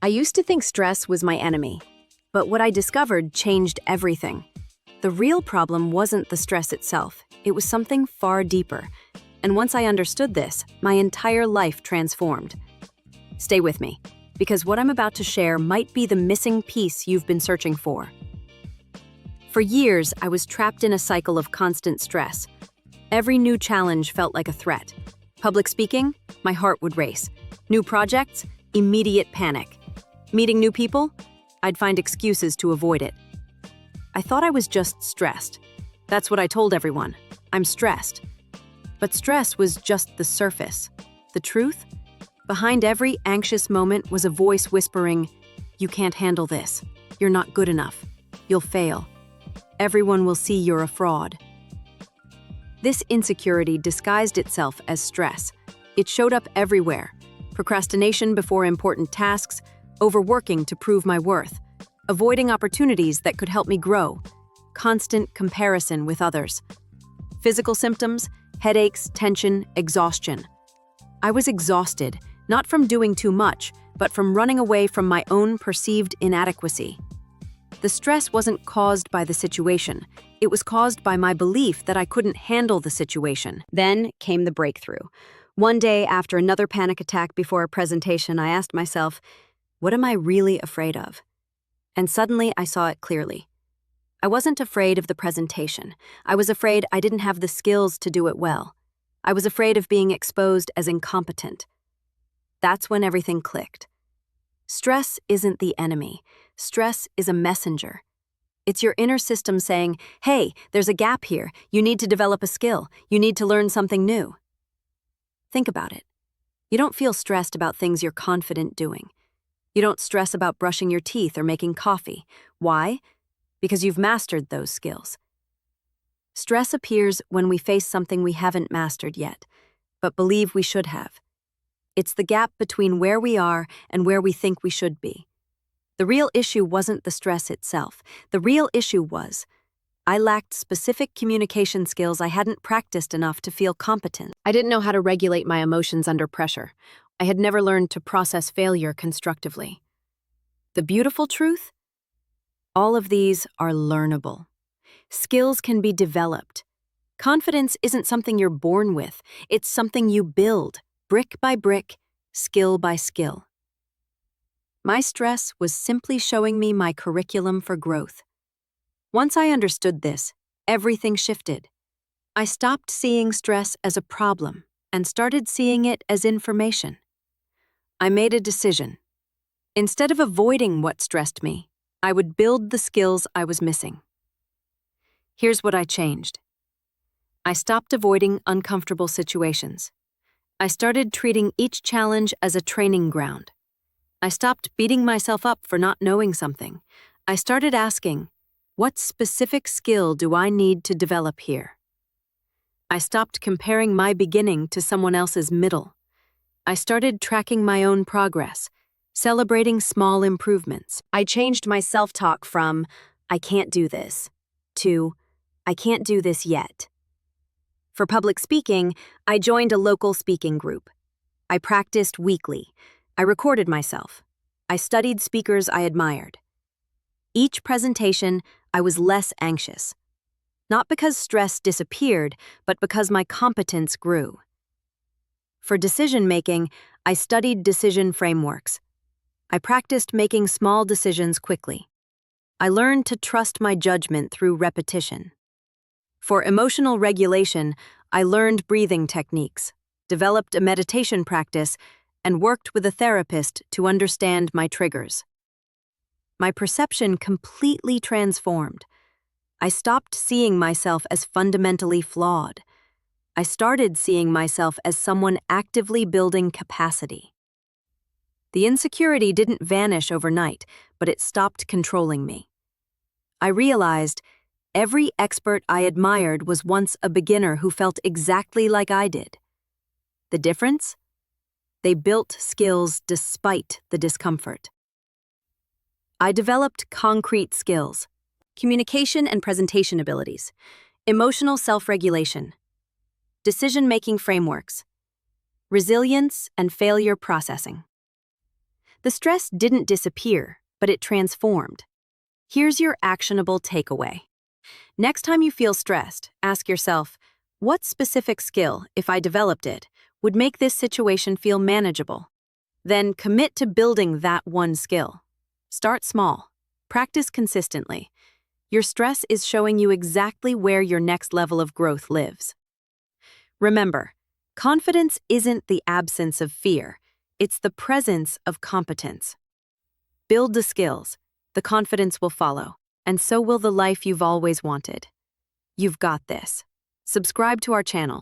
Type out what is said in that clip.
I used to think stress was my enemy, but what I discovered changed everything. The real problem wasn't the stress itself, it was something far deeper. And once I understood this, my entire life transformed. Stay with me, because what I'm about to share might be the missing piece you've been searching for. For years, I was trapped in a cycle of constant stress. Every new challenge felt like a threat. Public speaking, my heart would race. New projects, immediate panic. Meeting new people, I'd find excuses to avoid it. I thought I was just stressed. That's what I told everyone. I'm stressed. But stress was just the surface. The truth? Behind every anxious moment was a voice whispering, "You can't handle this. You're not good enough. You'll fail. Everyone will see you're a fraud." This insecurity disguised itself as stress. It showed up everywhere. Procrastination before important tasks, overworking to prove my worth, avoiding opportunities that could help me grow, constant comparison with others. Physical symptoms, headaches, tension, exhaustion. I was exhausted, not from doing too much, but from running away from my own perceived inadequacy. The stress wasn't caused by the situation. It was caused by my belief that I couldn't handle the situation. Then came the breakthrough. One day, after another panic attack before a presentation, I asked myself, what am I really afraid of? And suddenly I saw it clearly. I wasn't afraid of the presentation. I was afraid I didn't have the skills to do it well. I was afraid of being exposed as incompetent. That's when everything clicked. Stress isn't the enemy. Stress is a messenger. It's your inner system saying, hey, there's a gap here. You need to develop a skill. You need to learn something new. Think about it. You don't feel stressed about things you're confident doing. You don't stress about brushing your teeth or making coffee. Why? Because you've mastered those skills. Stress appears when we face something we haven't mastered yet, but believe we should have. It's the gap between where we are and where we think we should be. The real issue wasn't the stress itself. The real issue was, I lacked specific communication skills I hadn't practiced enough to feel competent. I didn't know how to regulate my emotions under pressure. I had never learned to process failure constructively. The beautiful truth? All of these are learnable. Skills can be developed. Confidence isn't something you're born with. It's something you build, brick by brick, skill by skill. My stress was simply showing me my curriculum for growth. Once I understood this, everything shifted. I stopped seeing stress as a problem and started seeing it as information. I made a decision. Instead of avoiding what stressed me, I would build the skills I was missing. Here's what I changed. I stopped avoiding uncomfortable situations. I started treating each challenge as a training ground. I stopped beating myself up for not knowing something. I started asking, what specific skill do I need to develop here? I stopped comparing my beginning to someone else's middle. I started tracking my own progress, celebrating small improvements. I changed my self-talk from, I can't do this, to, I can't do this yet. For public speaking, I joined a local speaking group. I practiced weekly. I recorded myself. I studied speakers I admired. Each presentation, I was less anxious. Not because stress disappeared, but because my competence grew. For decision-making, I studied decision frameworks. I practiced making small decisions quickly. I learned to trust my judgment through repetition. For emotional regulation, I learned breathing techniques, developed a meditation practice, and worked with a therapist to understand my triggers. My perception completely transformed. I stopped seeing myself as fundamentally flawed. I started seeing myself as someone actively building capacity. The insecurity didn't vanish overnight, but it stopped controlling me. I realized every expert I admired was once a beginner who felt exactly like I did. The difference? They built skills despite the discomfort. I developed concrete skills, communication and presentation abilities, emotional self-regulation, decision-making frameworks, resilience and failure processing. The stress didn't disappear, but it transformed. Here's your actionable takeaway. Next time you feel stressed, ask yourself, what specific skill, if I developed it, would make this situation feel manageable? Then commit to building that one skill. Start small. Practice consistently. Your stress is showing you exactly where your next level of growth lives. Remember, confidence isn't the absence of fear. It's the presence of competence. Build the skills. The confidence will follow, and so will the life you've always wanted. You've got this. Subscribe to our channel